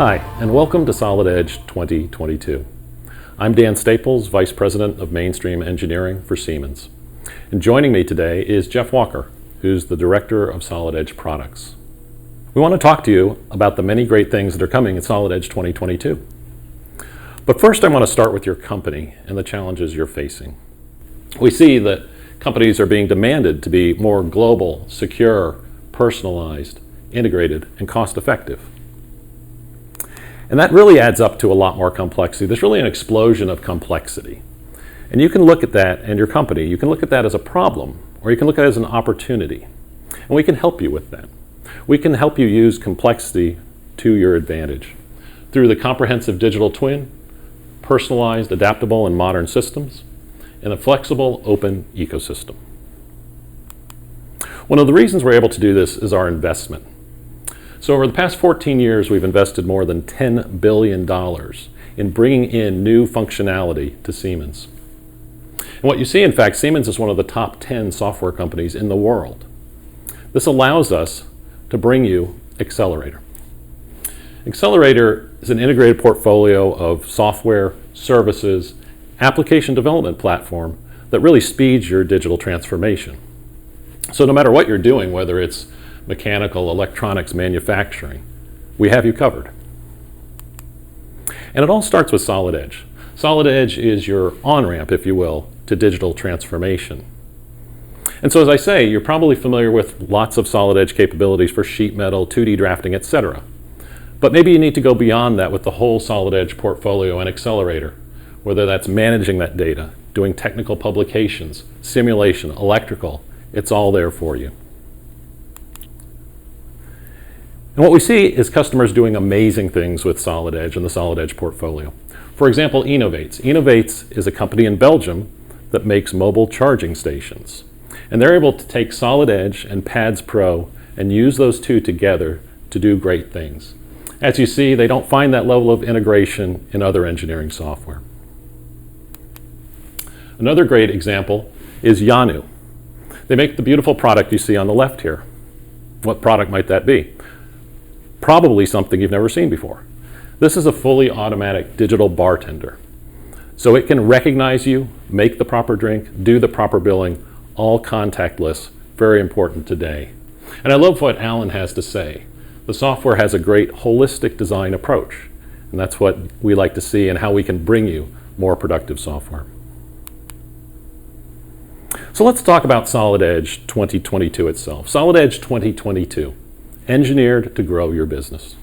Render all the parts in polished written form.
Hi, and welcome to Solid Edge 2022. I'm Dan Staples, Vice President of Mainstream Engineering for Siemens. And joining me today is Jeff Walker, who's the Director of Solid Edge Products. We want to talk to you about the many great things that are coming at Solid Edge 2022. But first I want to start with your company and the challenges you're facing. We see that companies are being demanded to be more global, secure, personalized, integrated, and cost-effective. And that really adds up to a lot more complexity. There's really an explosion of complexity. And you can look at that, and your company, you can look at that as a problem, or you can look at it as an opportunity. And we can help you with that. We can help you use complexity to your advantage through the comprehensive digital twin, personalized, adaptable, and modern systems, and a flexible, open ecosystem. One of the reasons we're able to do this is our investment. So over the past 14 years, we've invested more than $10 billion in bringing in new functionality to Siemens. And what you see, in fact, Siemens is one of the top 10 software companies in the world. This allows us to bring you Accelerator. Accelerator is an integrated portfolio of software, services, application development platform that really speeds your digital transformation. So no matter what you're doing, whether it's mechanical, electronics, manufacturing, we have you covered. And it all starts with Solid Edge. Solid Edge is your on-ramp, if you will, to digital transformation. And so as I say, you're probably familiar with lots of Solid Edge capabilities for sheet metal, 2D drafting, etc. But maybe you need to go beyond that with the whole Solid Edge portfolio and Accelerator, whether that's managing that data, doing technical publications, simulation, electrical, it's all there for you. And what we see is customers doing amazing things with Solid Edge and the Solid Edge portfolio. For example, Innovates. Innovates is a company in Belgium that makes mobile charging stations. And they're able to take Solid Edge and PADS Pro and use those two together to do great things. As you see, they don't find that level of integration in other engineering software. Another great example is Yanu. They make the beautiful product you see on the left here. What product might that be? Probably something you've never seen before. This is a fully automatic digital bartender. So it can recognize you, make the proper drink, do the proper billing, all contactless, very important today. And I love what Alan has to say. The software has a great holistic design approach, and that's what we like to see and how we can bring you more productive software. So let's talk about Solid Edge 2022 itself. Solid Edge 2022. Engineered to grow your business.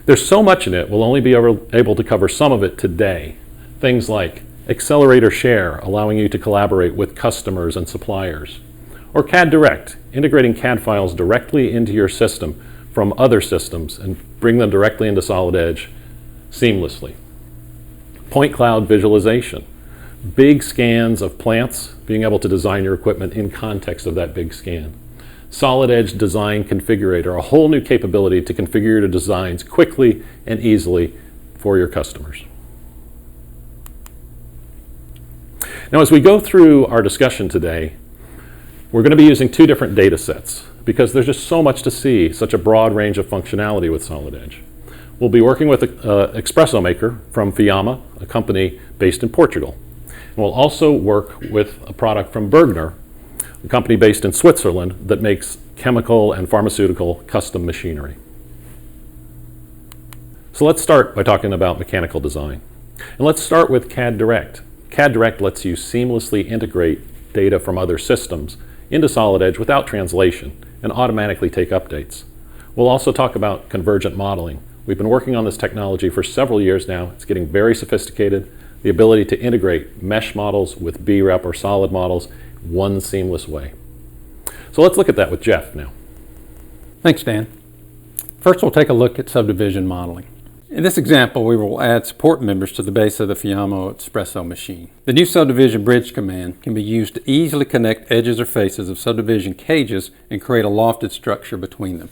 There's so much in it, we'll only be able to cover some of it today. Things like Accelerator Share, allowing you to collaborate with customers and suppliers. Or CAD Direct, integrating CAD files directly into your system from other systems and bring them directly into Solid Edge seamlessly. Point cloud visualization, big scans of plants, being able to design your equipment in context of that big scan. Solid Edge Design Configurator, a whole new capability to configure your designs quickly and easily for your customers. Now, as we go through our discussion today, we're going to be using two different data sets because there's just so much to see, such a broad range of functionality with Solid Edge. We'll be working with an espresso maker from Fiamma, a company based in Portugal. And we'll also work with a product from Bergner, a company based in Switzerland that makes chemical and pharmaceutical custom machinery. So let's start by talking about mechanical design. And let's start with CAD Direct. CAD Direct lets you seamlessly integrate data from other systems into Solid Edge without translation and automatically take updates. We'll also talk about convergent modeling. We've been working on this technology for several years now. It's getting very sophisticated. The ability to integrate mesh models with BREP or solid models one seamless way. So let's look at that with Jeff now. Thanks, Dan. First, we'll take a look at subdivision modeling. In this example, we will add support members to the base of the Fiamma espresso machine. The new subdivision bridge command can be used to easily connect edges or faces of subdivision cages and create a lofted structure between them.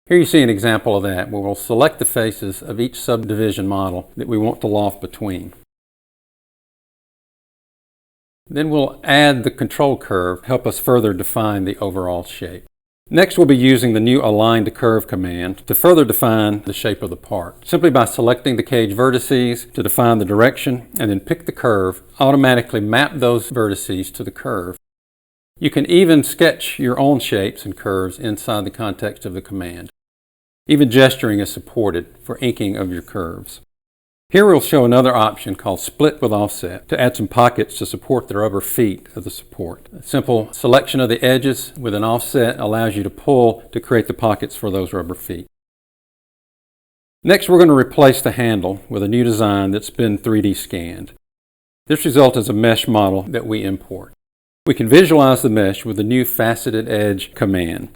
Here you see an example of that, where we'll select the faces of each subdivision model that we want to loft between. Then we'll add the control curve to help us further define the overall shape. Next, we'll be using the new align to curve command to further define the shape of the part. Simply by selecting the cage vertices to define the direction and then pick the curve, automatically map those vertices to the curve. You can even sketch your own shapes and curves inside the context of the command. Even gesturing is supported for inking of your curves. Here we'll show another option called split with offset to add some pockets to support the rubber feet of the support. A simple selection of the edges with an offset allows you to pull to create the pockets for those rubber feet. Next, we're going to replace the handle with a new design that's been 3D scanned. This result is a mesh model that we import. We can visualize the mesh with the new faceted edge command.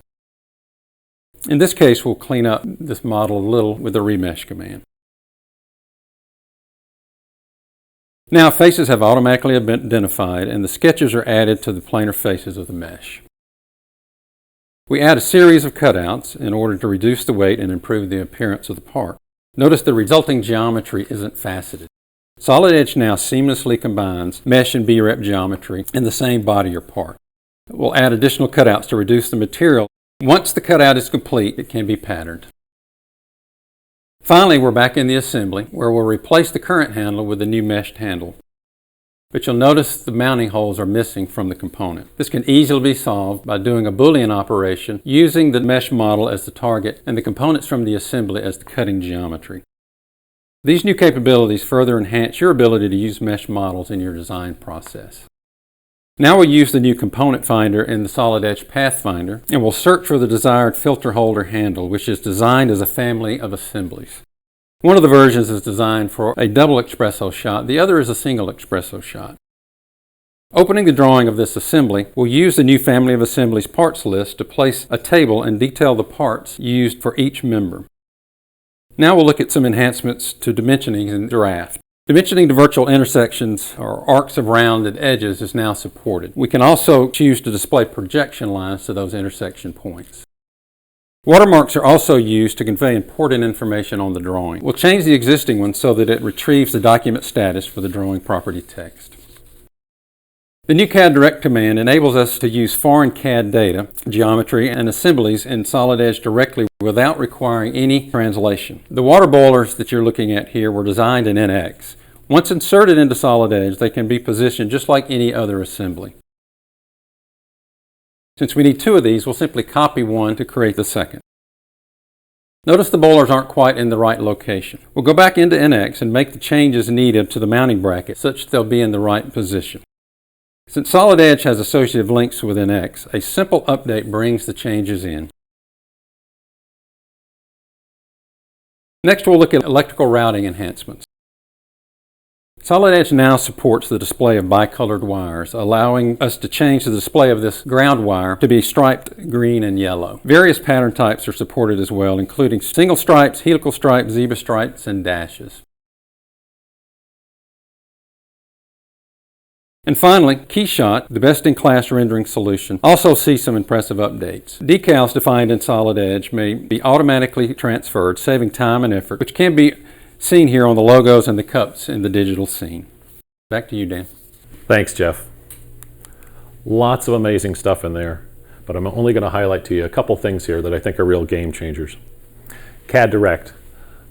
In this case, we'll clean up this model a little with the remesh command. Now, faces have automatically been identified and the sketches are added to the planar faces of the mesh. We add a series of cutouts in order to reduce the weight and improve the appearance of the part. Notice the resulting geometry isn't faceted. Solid Edge now seamlessly combines mesh and B-rep geometry in the same body or part. We'll add additional cutouts to reduce the material. Once the cutout is complete, it can be patterned. Finally, we're back in the assembly where we'll replace the current handle with the new meshed handle. But you'll notice the mounting holes are missing from the component. This can easily be solved by doing a Boolean operation using the mesh model as the target and the components from the assembly as the cutting geometry. These new capabilities further enhance your ability to use mesh models in your design process. Now we'll use the new component finder in the Solid Edge Pathfinder and we'll search for the desired filter holder handle, which is designed as a family of assemblies. One of the versions is designed for a double espresso shot, the other is a single espresso shot. Opening the drawing of this assembly, we'll use the new family of assemblies parts list to place a table and detail the parts used for each member. Now we'll look at some enhancements to dimensioning in Draft. Dimensioning to virtual intersections or arcs of rounded edges is now supported. We can also choose to display projection lines to those intersection points. Watermarks are also used to convey important information on the drawing. We'll change the existing one so that it retrieves the document status for the drawing property text. The new CAD Direct command enables us to use foreign CAD data, geometry, and assemblies in Solid Edge directly without requiring any translation. The water boilers that you're looking at here were designed in NX. Once inserted into Solid Edge, they can be positioned just like any other assembly. Since we need two of these, we'll simply copy one to create the second. Notice the boilers aren't quite in the right location. We'll go back into NX and make the changes needed to the mounting bracket such that they'll be in the right position. Since Solid Edge has associative links with NX, a simple update brings the changes in. Next, we'll look at electrical routing enhancements. Solid Edge now supports the display of bicolored wires, allowing us to change the display of this ground wire to be striped green and yellow. Various pattern types are supported as well, including single stripes, helical stripes, zebra stripes, and dashes. And finally, KeyShot, the best-in-class rendering solution, also sees some impressive updates. Decals defined in Solid Edge may be automatically transferred, saving time and effort, which can be seen here on the logos and the cups in the digital scene. Back to you, Dan. Thanks, Jeff. Lots of amazing stuff in there, but I'm only going to highlight to you a couple things here that I think are real game changers. CAD Direct.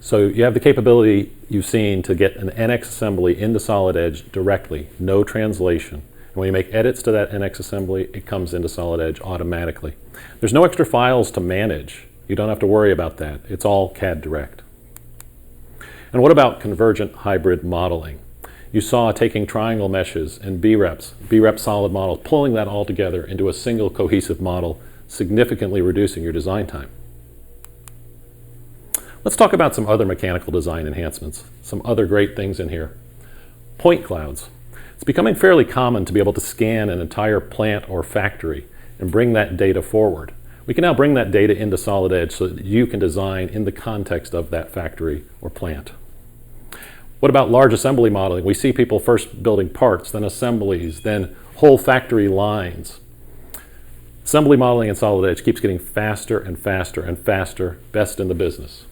So you have the capability you've seen to get an NX assembly into Solid Edge directly, no translation. And when you make edits to that NX assembly, it comes into Solid Edge automatically. There's no extra files to manage. You don't have to worry about that. It's all CAD Direct. And what about convergent hybrid modeling? You saw taking triangle meshes and B-rep solid models, pulling that all together into a single cohesive model, significantly reducing your design time. Let's talk about some other mechanical design enhancements, some other great things in here. Point clouds. It's becoming fairly common to be able to scan an entire plant or factory and bring that data forward. We can now bring that data into Solid Edge so that you can design in the context of that factory or plant. What about large assembly modeling? We see people first building parts, then assemblies, then whole factory lines. Assembly modeling in Solid Edge keeps getting faster and faster and faster, best in the business.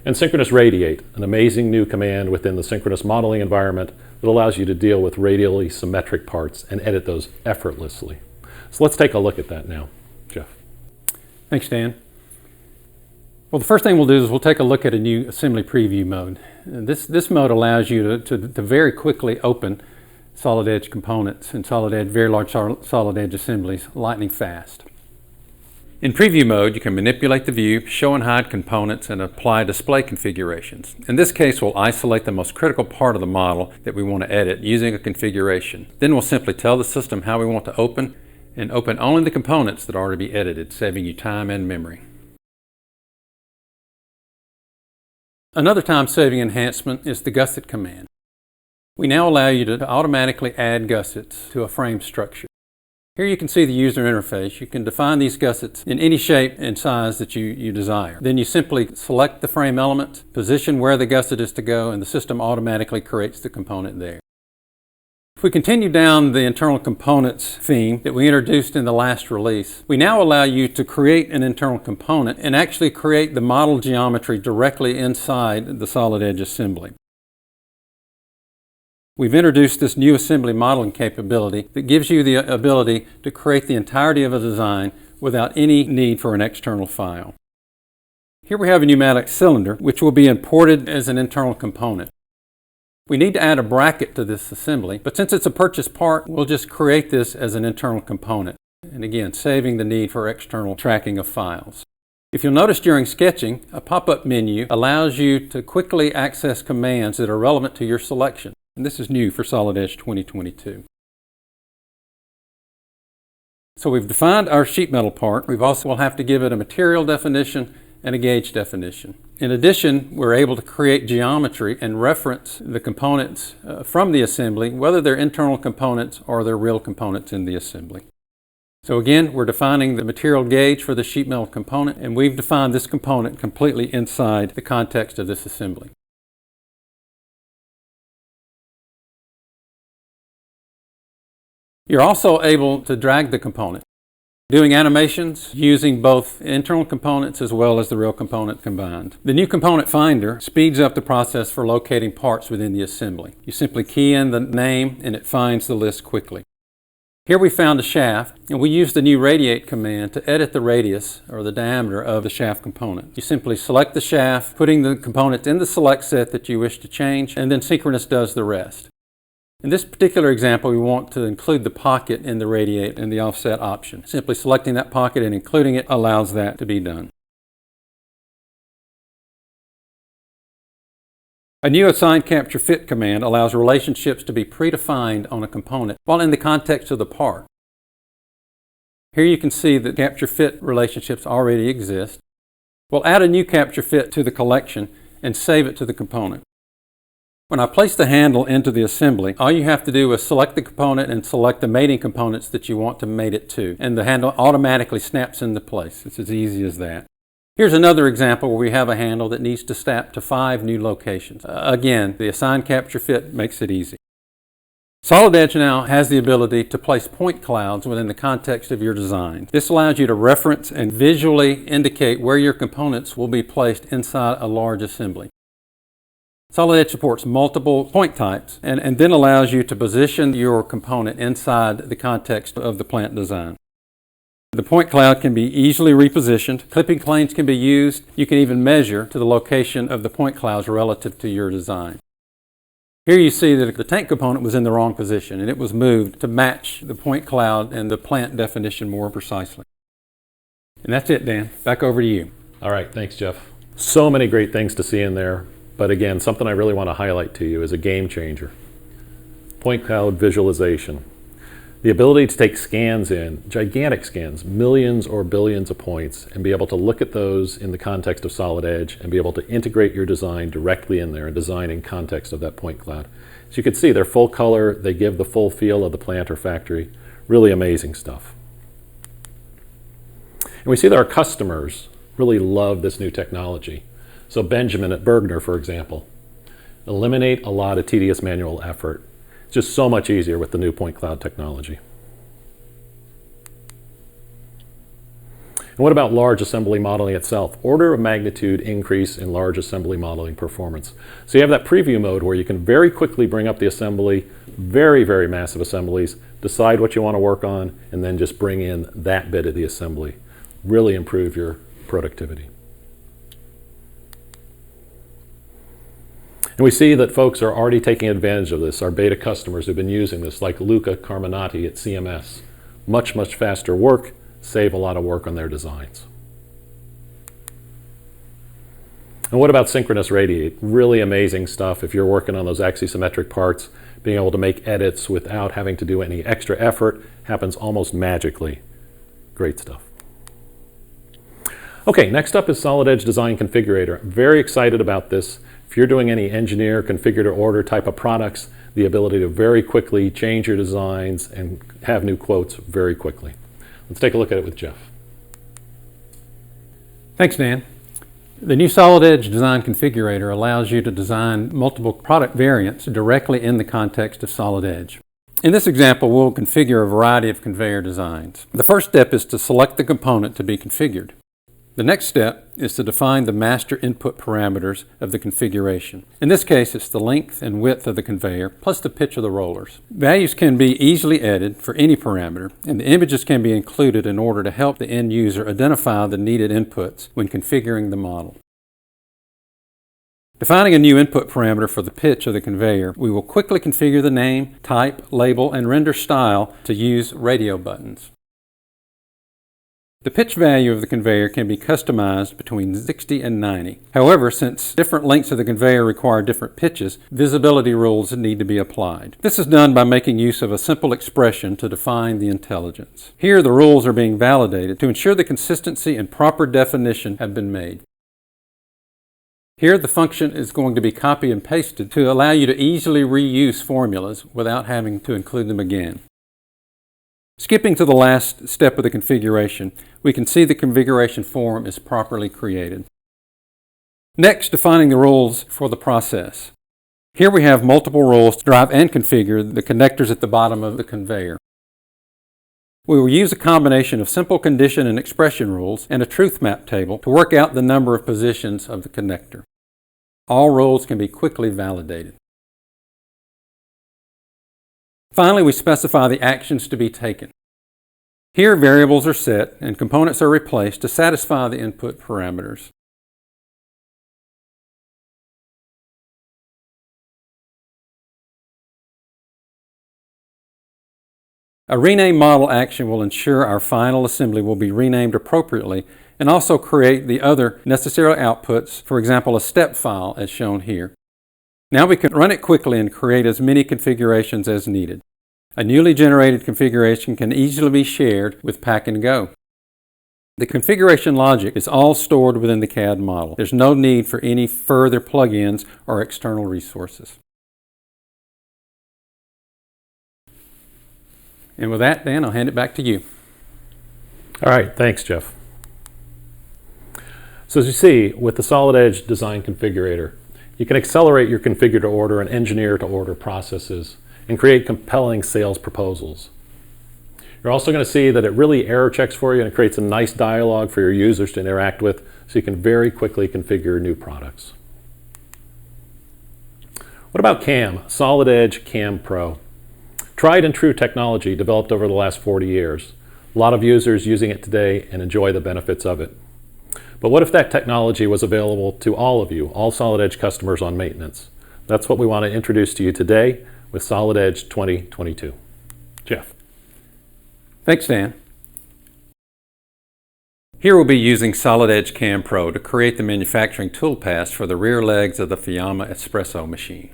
And synchronous radiate, an amazing new command within the synchronous modeling environment that allows you to deal with radially symmetric parts and edit those effortlessly. So let's take a look at that now, Jeff. Thanks, Dan. Well, the first thing we'll do is we'll take a look at a new assembly preview mode. And this mode allows you to very quickly open solid edge components and very large solid edge assemblies lightning fast. In preview mode, you can manipulate the view, show and hide components, and apply display configurations. In this case, we'll isolate the most critical part of the model that we want to edit using a configuration. Then we'll simply tell the system how we want to open, and open only the components that are to be edited, saving you time and memory. Another time-saving enhancement is the gusset command. We now allow you to automatically add gussets to a frame structure. Here you can see the user interface. You can define these gussets in any shape and size that you desire. Then you simply select the frame element, position where the gusset is to go, and the system automatically creates the component there. If we continue down the internal components theme that we introduced in the last release, we now allow you to create an internal component and actually create the model geometry directly inside the solid edge assembly. We've introduced this new assembly modeling capability that gives you the ability to create the entirety of a design without any need for an external file. Here we have a pneumatic cylinder which will be imported as an internal component. We need to add a bracket to this assembly, but since it's a purchased part, we'll just create this as an internal component. And again, saving the need for external tracking of files. If you'll notice during sketching, a pop-up menu allows you to quickly access commands that are relevant to your selection. And this is new for Solid Edge 2022. So we've defined our sheet metal part. We also will have to give it a material definition and a gauge definition. In addition, we're able to create geometry and reference the components from the assembly, whether they're internal components or they're real components in the assembly. So again, we're defining the material gauge for the sheet metal component, and we've defined this component completely inside the context of this assembly. You're also able to drag the component, doing animations using both internal components as well as the real component combined. The new component finder speeds up the process for locating parts within the assembly. You simply key in the name and it finds the list quickly. Here we found a shaft, and we used the new radiate command to edit the radius or the diameter of the shaft component. You simply select the shaft, putting the component in the select set that you wish to change, and then Synchronous does the rest. In this particular example, we want to include the pocket in the radiate and the offset option. Simply selecting that pocket and including it allows that to be done. A new assign capture fit command allows relationships to be predefined on a component while in the context of the part. Here you can see that capture fit relationships already exist. We'll add a new capture fit to the collection and save it to the component. When I place the handle into the assembly, all you have to do is select the component and select the mating components that you want to mate it to, and the handle automatically snaps into place. It's as easy as that. Here's another example where we have a handle that needs to snap to 5 new locations. Again, the assign capture fit makes it easy. Solid Edge now has the ability to place point clouds within the context of your design. This allows you to reference and visually indicate where your components will be placed inside a large assembly. Solid Edge supports multiple point types and then allows you to position your component inside the context of the plant design. The point cloud can be easily repositioned. Clipping planes can be used. You can even measure to the location of the point clouds relative to your design. Here you see that the tank component was in the wrong position and it was moved to match the point cloud and the plant definition more precisely. And that's it, Dan. Back over to you. All right, thanks, Jeff. So many great things to see in there. But again, something I really want to highlight to you is a game changer. Point cloud visualization. The ability to take scans in, gigantic scans, millions or billions of points, and be able to look at those in the context of Solid Edge and be able to integrate your design directly in there and design in context of that point cloud. As you can see, they're full color, they give the full feel of the plant or factory. Really amazing stuff. And we see that our customers really love this new technology. So Benjamin at Bergner, for example, eliminate a lot of tedious manual effort. It's just so much easier with the new point cloud technology. And what about large assembly modeling itself? Order of magnitude increase in large assembly modeling performance. So you have that preview mode where you can very quickly bring up the assembly, very, very massive assemblies, decide what you want to work on, and then just bring in that bit of the assembly. really improve your productivity. And we see that folks are already taking advantage of this. Our beta customers have been using this, like Luca Carminati at CMS. Much, much faster work, save a lot of work on their designs. And what about synchronous radiate? Really amazing stuff if you're working on those axisymmetric parts. Being able to make edits without having to do any extra effort happens almost magically. Great stuff. Okay, next up is Solid Edge Design Configurator. I'm very excited about this. If you're doing any engineer, configure to order type of products, the ability to very quickly change your designs and have new quotes very quickly. Let's take a look at it with Jeff. Thanks, Dan. The new Solid Edge Design Configurator allows you to design multiple product variants directly in the context of Solid Edge. In this example, we'll configure a variety of conveyor designs. The first step is to select the component to be configured. The next step is to define the master input parameters of the configuration. In this case, it's the length and width of the conveyor plus the pitch of the rollers. Values can be easily edited for any parameter, and the images can be included in order to help the end user identify the needed inputs when configuring the model. Defining a new input parameter for the pitch of the conveyor, we will quickly configure the name, type, label, and render style to use radio buttons. The pitch value of the conveyor can be customized between 60 and 90. However, since different lengths of the conveyor require different pitches, visibility rules need to be applied. This is done by making use of a simple expression to define the intelligence. Here, the rules are being validated to ensure the consistency and proper definition have been made. Here, the function is going to be copy and pasted to allow you to easily reuse formulas without having to include them again. Skipping to the last step of the configuration, we can see the configuration form is properly created. Next, defining the rules for the process. Here we have multiple rules to drive and configure the connectors at the bottom of the conveyor. We will use a combination of simple condition and expression rules and a truth map table to work out the number of positions of the connector. All rules can be quickly validated. Finally, we specify the actions to be taken. Here, variables are set and components are replaced to satisfy the input parameters. A rename model action will ensure our final assembly will be renamed appropriately and also create the other necessary outputs, for example, a step file as shown here. Now we can run it quickly and create as many configurations as needed. A newly generated configuration can easily be shared with Pack and Go. The configuration logic is all stored within the CAD model. There's no need for any further plugins or external resources. And with that, Dan, I'll hand it back to you. All right, thanks, Jeff. So as you see, with the Solid Edge Design Configurator, you can accelerate your configure to order and engineer to order processes and create compelling sales proposals. You're also going to see that it really error checks for you and it creates a nice dialogue for your users to interact with so you can very quickly configure new products. What about CAM? Solid Edge CAM Pro. Tried and true technology developed over the last 40 years. A lot of users using it today and enjoy the benefits of it. But what if that technology was available to all of you, all Solid Edge customers on maintenance? That's what we want to introduce to you today with Solid Edge 2022. Jeff. Thanks, Dan. Here we'll be using Solid Edge CAM Pro to create the manufacturing toolpath for the rear legs of the Fiamma espresso machine.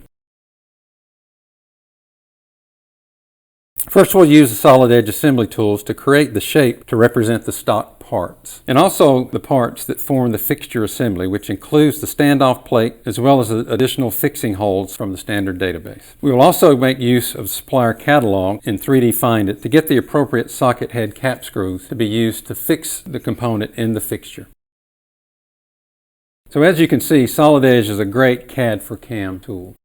First, we'll use the Solid Edge assembly tools to create the shape to represent the stock parts, and also the parts that form the fixture assembly, which includes the standoff plate as well as additional fixing holes from the standard database. We will also make use of supplier catalog in 3D Find It to get the appropriate socket head cap screws to be used to fix the component in the fixture. So as you can see, Solid Edge is a great CAD for CAM tool.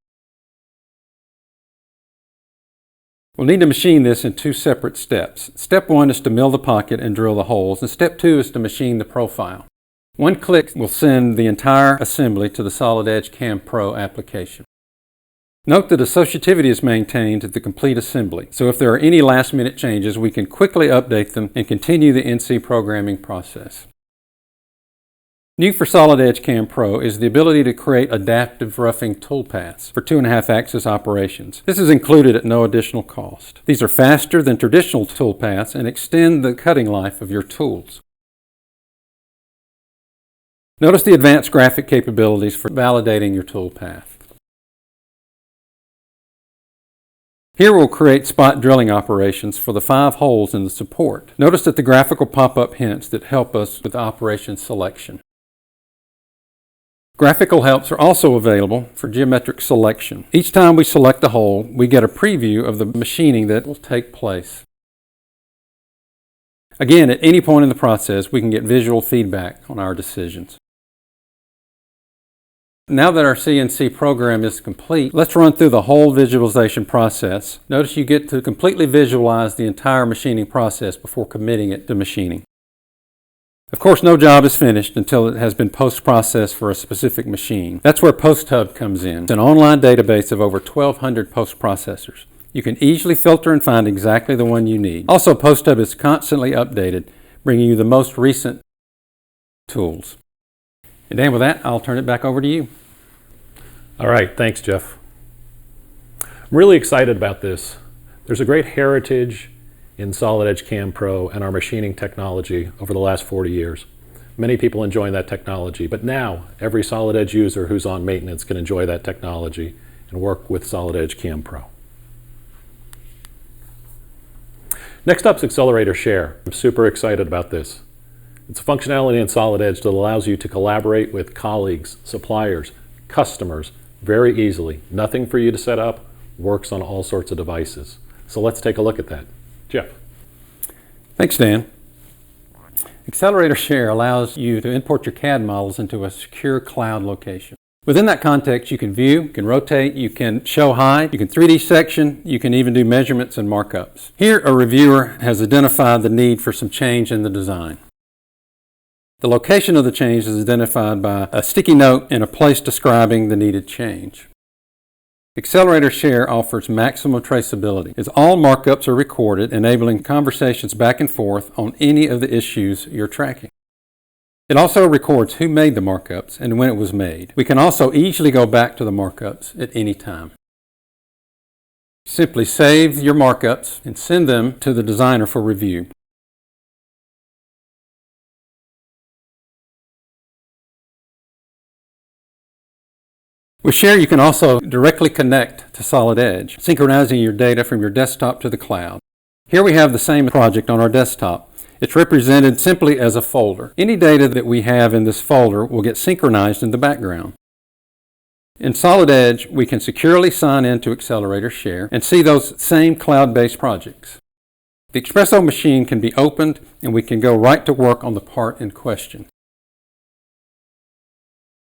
We'll need to machine this in two separate steps. Step 1 is to mill the pocket and drill the holes, and step 2 is to machine the profile. One click will send the entire assembly to the Solid Edge CAM Pro application. Note that associativity is maintained to the complete assembly, so if there are any last-minute changes, we can quickly update them and continue the NC programming process. New for Solid Edge CAM Pro is the ability to create adaptive roughing toolpaths for 2.5-axis operations. This is included at no additional cost. These are faster than traditional toolpaths and extend the cutting life of your tools. Notice the advanced graphic capabilities for validating your toolpath. Here we'll create spot drilling operations for the 5 holes in the support. Notice that the graphical pop-up hints that help us with operation selection. Graphical helps are also available for geometric selection. Each time we select a hole, we get a preview of the machining that will take place. Again, at any point in the process, we can get visual feedback on our decisions. Now that our CNC program is complete, let's run through the whole visualization process. Notice you get to completely visualize the entire machining process before committing it to machining. Of course, no job is finished until it has been post-processed for a specific machine. That's where PostHub comes in. It's an online database of over 1,200 post-processors. You can easily filter and find exactly the one you need. Also, PostHub is constantly updated, bringing you the most recent tools. And Dan, with that, I'll turn it back over to you. All right, thanks, Jeff. I'm really excited about this. There's a great heritage in Solid Edge CAM Pro and our machining technology over the last 40 years. Many people enjoying that technology, but now every Solid Edge user who's on maintenance can enjoy that technology and work with Solid Edge CAM Pro. Next up is Accelerator Share. I'm super excited about this. It's a functionality in Solid Edge that allows you to collaborate with colleagues, suppliers, customers very easily. Nothing for you to set up, works on all sorts of devices. So let's take a look at that. Jeff. Thanks, Dan. Accelerator Share allows you to import your CAD models into a secure cloud location. Within that context, you can view, you can rotate, you can show height, you can 3D section, you can even do measurements and markups. Here, a reviewer has identified the need for some change in the design. The location of the change is identified by a sticky note and a place describing the needed change. Accelerator Share offers maximum traceability, as all markups are recorded, enabling conversations back and forth on any of the issues you're tracking. It also records who made the markups and when it was made. We can also easily go back to the markups at any time. Simply save your markups and send them to the designer for review. With Share, you can also directly connect to Solid Edge, synchronizing your data from your desktop to the cloud. Here we have the same project on our desktop. It's represented simply as a folder. Any data that we have in this folder will get synchronized in the background. In Solid Edge, we can securely sign in to Accelerator Share and see those same cloud-based projects. The Espresso machine can be opened and we can go right to work on the part in question.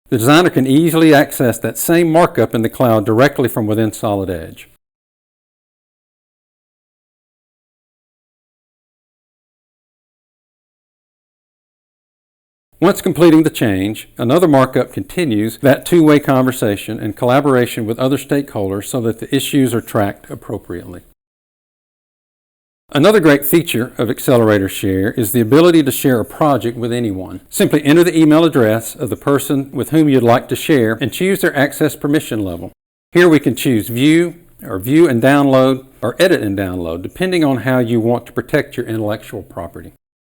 The designer can easily access that same markup in the cloud directly from within Solid Edge. Once completing the change, another markup continues that two-way conversation and collaboration with other stakeholders so that the issues are tracked appropriately. Another great feature of Accelerator Share is the ability to share a project with anyone. Simply enter the email address of the person with whom you'd like to share and choose their access permission level. Here we can choose view, or view and download, or edit and download, depending on how you want to protect your intellectual property.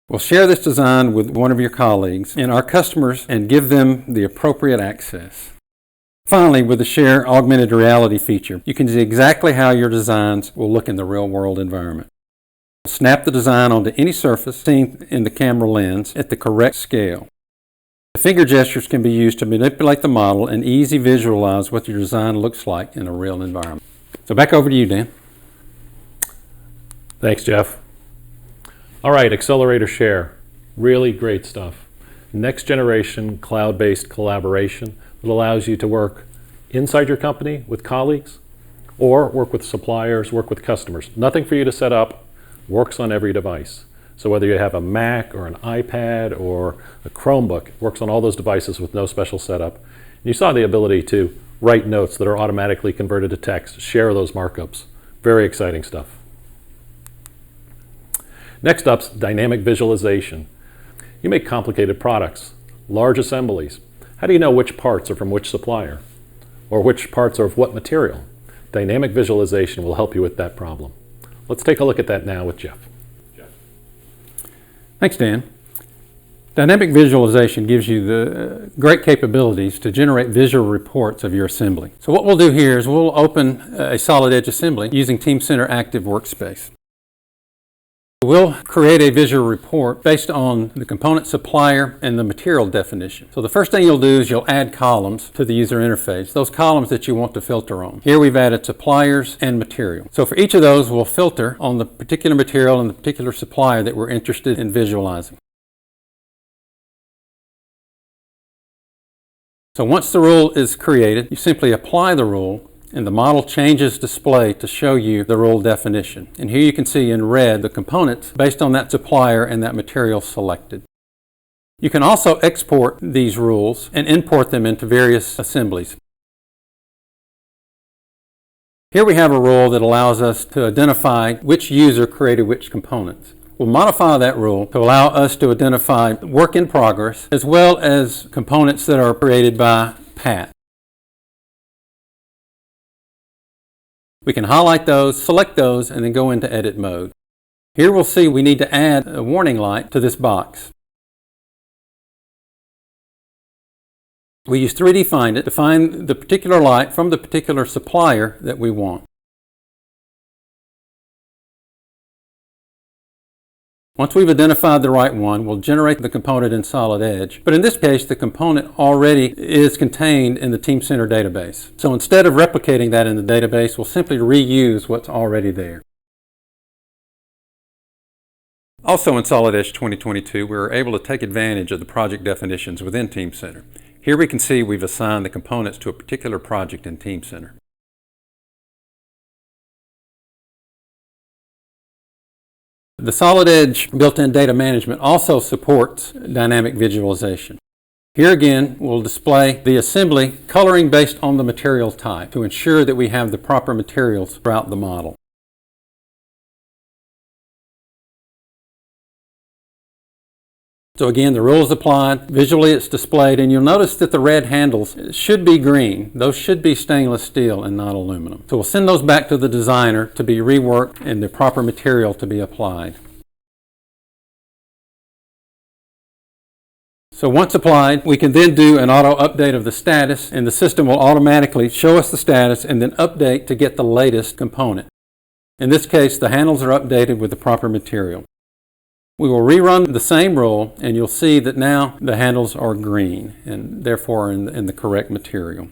We'll share this design with one of your colleagues and our customers and give them the appropriate access. Finally, with the Share augmented reality feature, you can see exactly how your designs will look in the real-world environment. Snap the design onto any surface seen in the camera lens at the correct scale. The finger gestures can be used to manipulate the model and easily visualize what your design looks like in a real environment. So back over to you, Dan. Thanks, Jeff. All right, Accelerator Share. Really great stuff. Next generation cloud-based collaboration that allows you to work inside your company with colleagues or work with suppliers, work with customers. Nothing for you to set up. Works on every device. So whether you have a Mac or an iPad or a Chromebook, it works on all those devices with no special setup. And you saw the ability to write notes that are automatically converted to text, share those markups. Very exciting stuff. Next up's dynamic visualization. You make complicated products, large assemblies. How do you know which parts are from which supplier? Or which parts are of what material? Dynamic visualization will help you with that problem. Let's take a look at that now with Jeff. Thanks, Dan. Dynamic visualization gives you the great capabilities to generate visual reports of your assembly. So what we'll do here is we'll open a solid edge assembly using Teamcenter Active Workspace. We'll create a visual report based on the component supplier and the material definition. So the first thing you'll do is you'll add columns to the user interface, those columns that you want to filter on. Here we've added suppliers and material. So for each of those, we'll filter on the particular material and the particular supplier that we're interested in visualizing. So once the rule is created, you simply apply the rule, and the model changes display to show you the rule definition. And here you can see in red the components based on that supplier and that material selected. You can also export these rules and import them into various assemblies. Here we have a rule that allows us to identify which user created which components. We'll modify that rule to allow us to identify work in progress as well as components that are created by Pat. We can highlight those, select those, and then go into edit mode. Here we'll see we need to add a warning light to this box. We use 3D Find It to find the particular light from the particular supplier that we want. Once we've identified the right one, we'll generate the component in Solid Edge. But in this case, the component already is contained in the Teamcenter database. So instead of replicating that in the database, we'll simply reuse what's already there. Also in Solid Edge 2022, we were able to take advantage of the project definitions within Teamcenter. Here we can see we've assigned the components to a particular project in Teamcenter. The Solid Edge built-in data management also supports dynamic visualization. Here again, we'll display the assembly coloring based on the material type to ensure that we have the proper materials throughout the model. So again, the rule is applied, visually it's displayed, and you'll notice that the red handles should be green. Those should be stainless steel and not aluminum. So we'll send those back to the designer to be reworked and the proper material to be applied. So once applied, we can then do an auto update of the status, and the system will automatically show us the status and then update to get the latest component. In this case, the handles are updated with the proper material. We will rerun the same rule, and you'll see that now the handles are green and therefore in the correct material.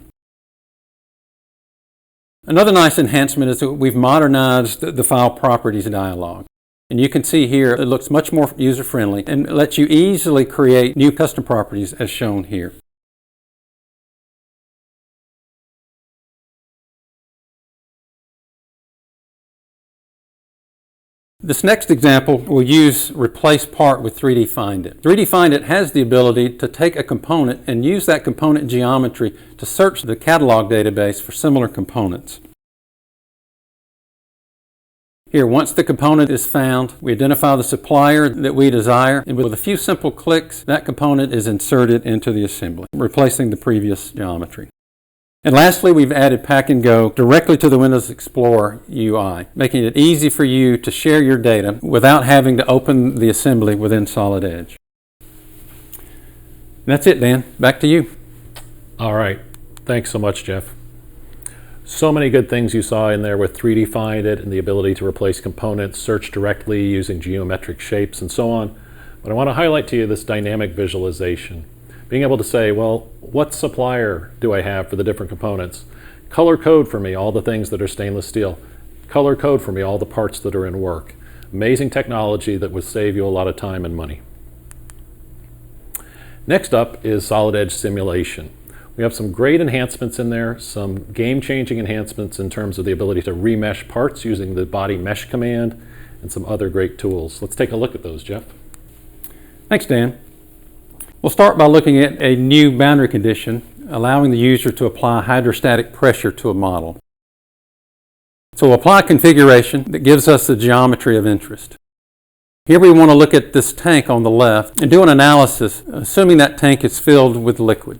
Another nice enhancement is that we've modernized the file properties dialog. And you can see here it looks much more user-friendly and lets you easily create new custom properties as shown here. This next example will use replace part with 3D Find It. 3D Find It has the ability to take a component and use that component geometry to search the catalog database for similar components. Here, once the component is found, we identify the supplier that we desire, and with a few simple clicks, that component is inserted into the assembly, replacing the previous geometry. And lastly, we've added Pack and Go directly to the Windows Explorer UI, making it easy for you to share your data without having to open the assembly within Solid Edge. That's it, Dan. Back to you. All right. Thanks so much, Jeff. So many good things you saw in there with 3D Find It and the ability to replace components, search directly using geometric shapes, and so on. But I want to highlight to you this dynamic visualization. Being able to say, well, what supplier do I have for the different components? Color code for me all the things that are stainless steel. Color code for me all the parts that are in work. Amazing technology that will save you a lot of time and money. Next up is Solid Edge simulation. We have some great enhancements in there, some game-changing enhancements in terms of the ability to remesh parts using the body mesh command, and some other great tools. Let's take a look at those, Jeff. Thanks, Dan. We'll start by looking at a new boundary condition allowing the user to apply hydrostatic pressure to a model. So we'll apply a configuration that gives us the geometry of interest. Here we want to look at this tank on the left and do an analysis, assuming that tank is filled with liquid.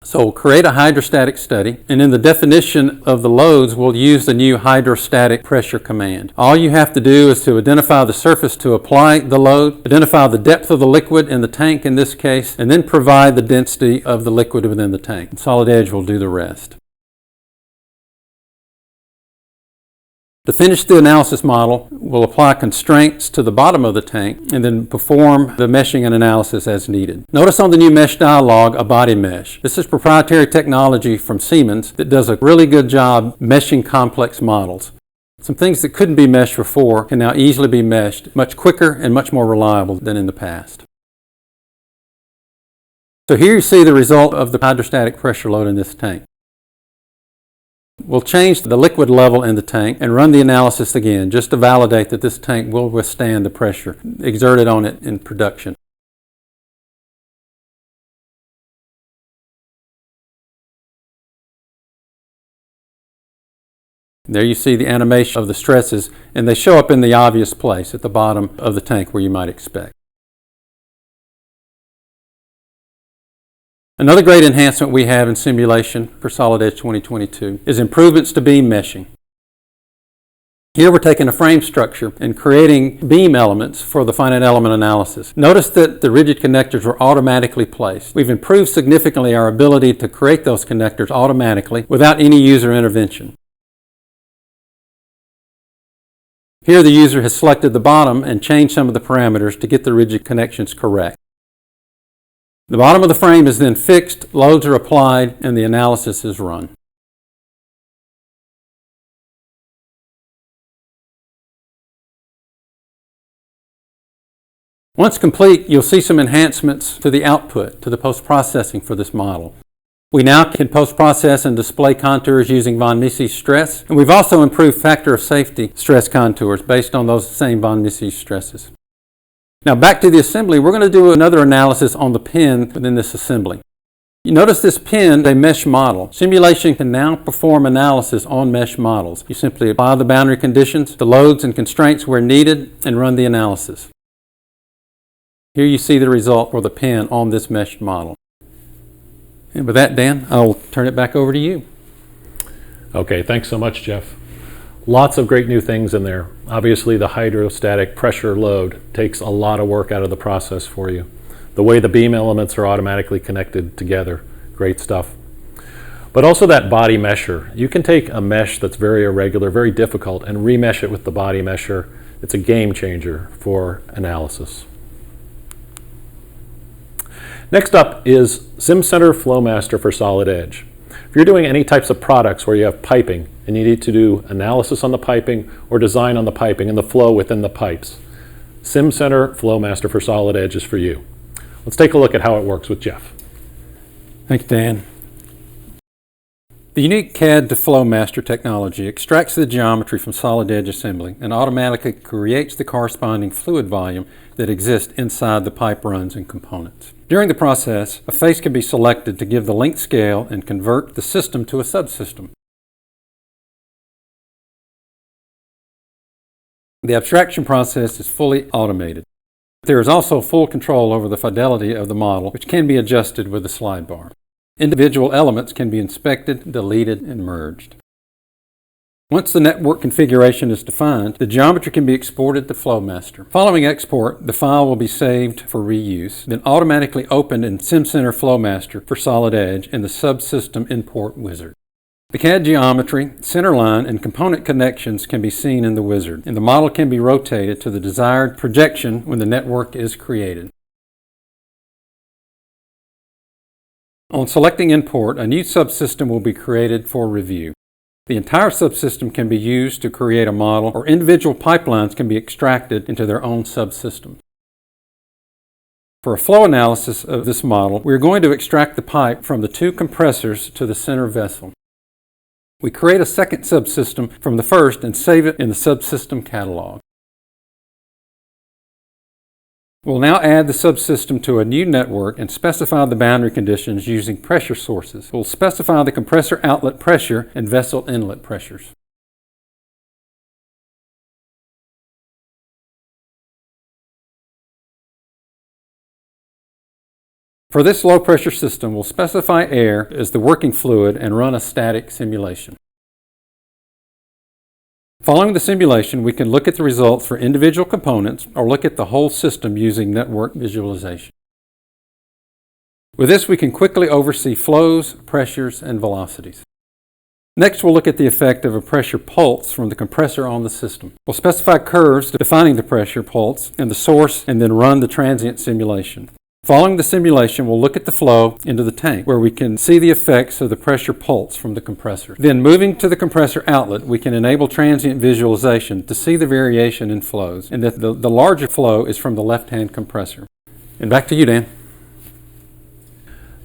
So we'll create a hydrostatic study, and in the definition of the loads, we'll use the new hydrostatic pressure command. All you have to do is to identify the surface to apply the load, identify the depth of the liquid in the tank in this case, and then provide the density of the liquid within the tank. Solid Edge will do the rest. To finish the analysis model, we'll apply constraints to the bottom of the tank and then perform the meshing and analysis as needed. Notice on the new mesh dialog a body mesh. This is proprietary technology from Siemens that does a really good job meshing complex models. Some things that couldn't be meshed before can now easily be meshed much quicker and much more reliable than in the past. So here you see the result of the hydrostatic pressure load in this tank. We'll change the liquid level in the tank and run the analysis again just to validate that this tank will withstand the pressure exerted on it in production. There you see the animation of the stresses, and they show up in the obvious place at the bottom of the tank where you might expect. Another great enhancement we have in simulation for Solid Edge 2022 is improvements to beam meshing. Here we're taking a frame structure and creating beam elements for the finite element analysis. Notice that the rigid connectors were automatically placed. We've improved significantly our ability to create those connectors automatically without any user intervention. Here the user has selected the bottom and changed some of the parameters to get the rigid connections correct. The bottom of the frame is then fixed, loads are applied, and the analysis is run. Once complete, you'll see some enhancements to the output, to the post-processing for this model. We now can post-process and display contours using von Mises stress, and we've also improved factor of safety stress contours based on those same von Mises stresses. Now back to the assembly, we're going to do another analysis on the pin within this assembly. You notice this pin is a mesh model. Simulation can now perform analysis on mesh models. You simply apply the boundary conditions, the loads and constraints where needed, and run the analysis. Here you see the result for the pin on this mesh model. And with that, Dan, I'll turn it back over to you. Okay, thanks so much, Jeff. Lots of great new things in there. Obviously, the hydrostatic pressure load takes a lot of work out of the process for you. The way the beam elements are automatically connected together, great stuff. But also that body mesher. You can take a mesh that's very irregular, very difficult, and remesh it with the body mesher. It's a game changer for analysis. Next up is SimCenter FlowMaster for Solid Edge. If you're doing any types of products where you have piping and you need to do analysis on the piping or design on the piping and the flow within the pipes, SimCenter FlowMaster for Solid Edge is for you. Let's take a look at how it works with Jeff. Thanks, Dan. The unique CAD to FlowMaster technology extracts the geometry from Solid Edge assembly and automatically creates the corresponding fluid volume that exists inside the pipe runs and components. During the process, a face can be selected to give the length scale and convert the system to a subsystem. The abstraction process is fully automated. There is also full control over the fidelity of the model, which can be adjusted with the slide bar. Individual elements can be inspected, deleted, and merged. Once the network configuration is defined, the geometry can be exported to FlowMaster. Following export, the file will be saved for reuse, then automatically opened in SimCenter FlowMaster for Solid Edge in the Subsystem Import Wizard. The CAD geometry, centerline, and component connections can be seen in the wizard, and the model can be rotated to the desired projection when the network is created. On selecting Import, a new subsystem will be created for review. The entire subsystem can be used to create a model, or individual pipelines can be extracted into their own subsystem. For a flow analysis of this model, we are going to extract the pipe from the two compressors to the center vessel. We create a second subsystem from the first and save it in the subsystem catalog. We'll now add the subsystem to a new network and specify the boundary conditions using pressure sources. We'll specify the compressor outlet pressure and vessel inlet pressures. For this low pressure system, we'll specify air as the working fluid and run a static simulation. Following the simulation, we can look at the results for individual components or look at the whole system using network visualization. With this, we can quickly oversee flows, pressures, and velocities. Next, we'll look at the effect of a pressure pulse from the compressor on the system. We'll specify curves defining the pressure pulse and the source, and then run the transient simulation. Following the simulation, we'll look at the flow into the tank, where we can see the effects of the pressure pulse from the compressor. Then, moving to the compressor outlet, we can enable transient visualization to see the variation in flows, and that the larger flow is from the left-hand compressor. And back to you, Dan.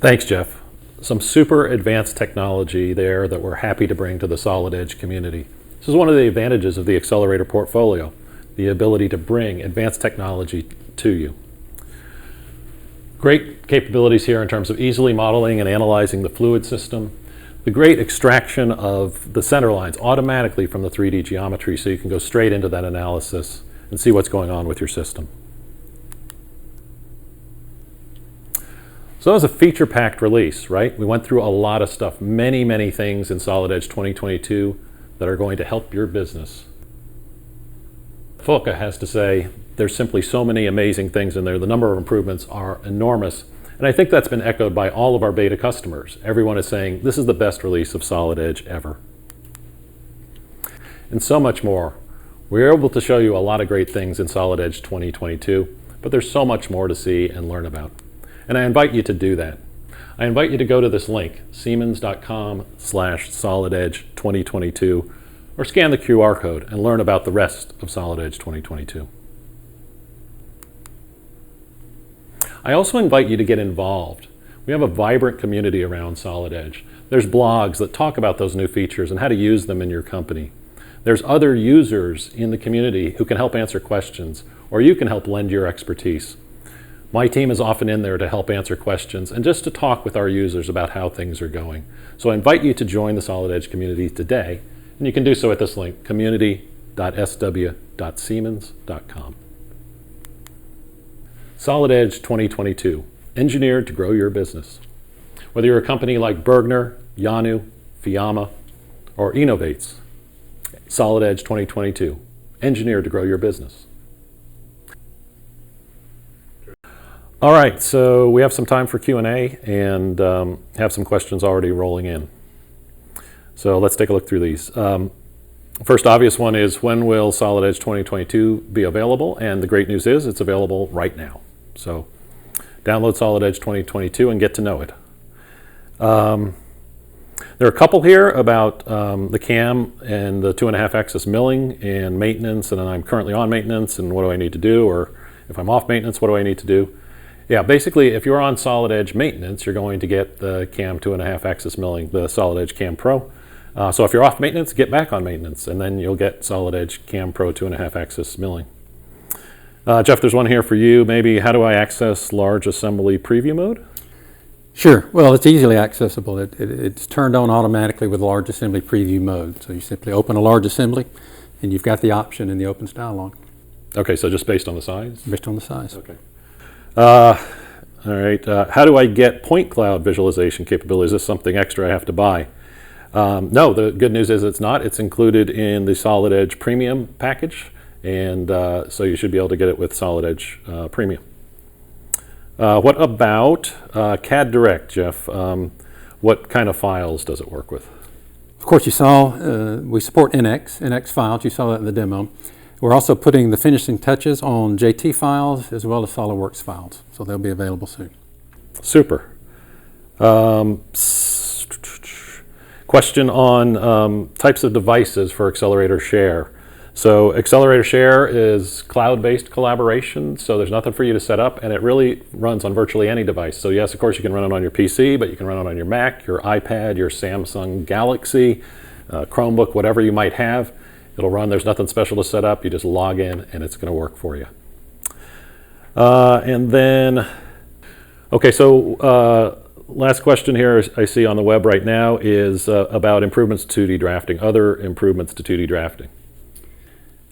Thanks, Jeff. Some super advanced technology there that we're happy to bring to the Solid Edge community. This is one of the advantages of the Accelerator portfolio, the ability to bring advanced technology to you. Great capabilities here in terms of easily modeling and analyzing the fluid system. The great extraction of the center lines automatically from the 3D geometry, so you can go straight into that analysis and see what's going on with your system. So that was a feature-packed release, right? We went through a lot of stuff, many things in Solid Edge 2022 that are going to help your business. FOCA has to say, there's simply so many amazing things in there. The number of improvements are enormous. And I think that's been echoed by all of our beta customers. Everyone is saying, this is the best release of Solid Edge ever. And so much more. We're able to show you a lot of great things in Solid Edge 2022, but there's so much more to see and learn about. And I invite you to do that. I invite you to go to this link, siemens.com/solidedge2022, or scan the QR code and learn about the rest of Solid Edge 2022. I also invite you to get involved. We have a vibrant community around Solid Edge. There's blogs that talk about those new features and how to use them in your company. There's other users in the community who can help answer questions, or you can help lend your expertise. My team is often in there to help answer questions and just to talk with our users about how things are going. So I invite you to join the Solid Edge community today, and you can do so at this link, community.sw.siemens.com. Solid Edge 2022, engineered to grow your business. Whether you're a company like Bergner, Yanu, Fiamma, or Innovates, Solid Edge 2022, engineered to grow your business. All right, so we have some time for Q&A and have some questions already rolling in. So let's take a look through these. First obvious one is, when will Solid Edge 2022 be available? And the great news is it's available right now. So download Solid Edge 2022 and get to know it. There are a couple here about the cam and the 2.5 axis milling and maintenance, and I'm currently on maintenance and what do I need to do, or if I'm off maintenance, what do I need to do? Yeah, basically if you're on Solid Edge maintenance, you're going to get the cam 2.5 axis milling, the Solid Edge Cam Pro. So if you're off maintenance, get back on maintenance, and then you'll get Solid Edge Cam Pro 2.5 axis milling. Jeff, there's one here for you. Maybe, how do I access large assembly preview mode? Sure. Well, it's easily accessible. It's turned on automatically with large assembly preview mode. So you simply open a large assembly, and you've got the option in the Opens dialog. Okay, so just based on the size? Based on the size. Okay. All right. How do I get point cloud visualization capability? Is this something extra I have to buy? No, the good news is it's not. It's included in the Solid Edge Premium package, and so you should be able to get it with Solid Edge Premium. What about CAD Direct, Jeff? What kind of files does it work with? Of course, you saw we support NX files. You saw that in the demo. We're also putting the finishing touches on JT files as well as SolidWorks files, so they'll be available soon. Super. Question on types of devices for Accelerator Share. So Accelerator Share is cloud-based collaboration, so there's nothing for you to set up, and it really runs on virtually any device. So yes, of course you can run it on your PC, but you can run it on your Mac, your iPad, your Samsung Galaxy, Chromebook, whatever you might have. It'll run. There's nothing special to set up. You just log in and it's going to work for you. And then, okay, so last question here I see on the web right now is about improvements to 2D drafting, other improvements to 2D drafting.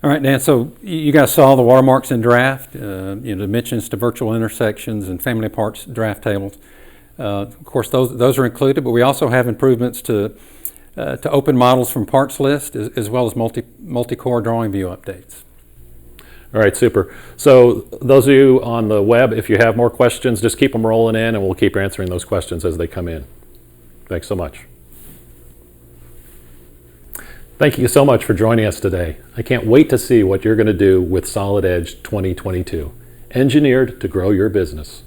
All right, Dan, so you guys saw the watermarks in draft, dimensions to virtual intersections and family parts draft tables. Of course, those are included, but we also have improvements to open models from parts list as well as multi-core drawing view updates. All right, super. So those of you on the web, if you have more questions, just keep them rolling in and we'll keep answering those questions as they come in. Thanks so much. Thank you so much for joining us today. I can't wait to see what you're going to do with Solid Edge 2022, engineered to grow your business.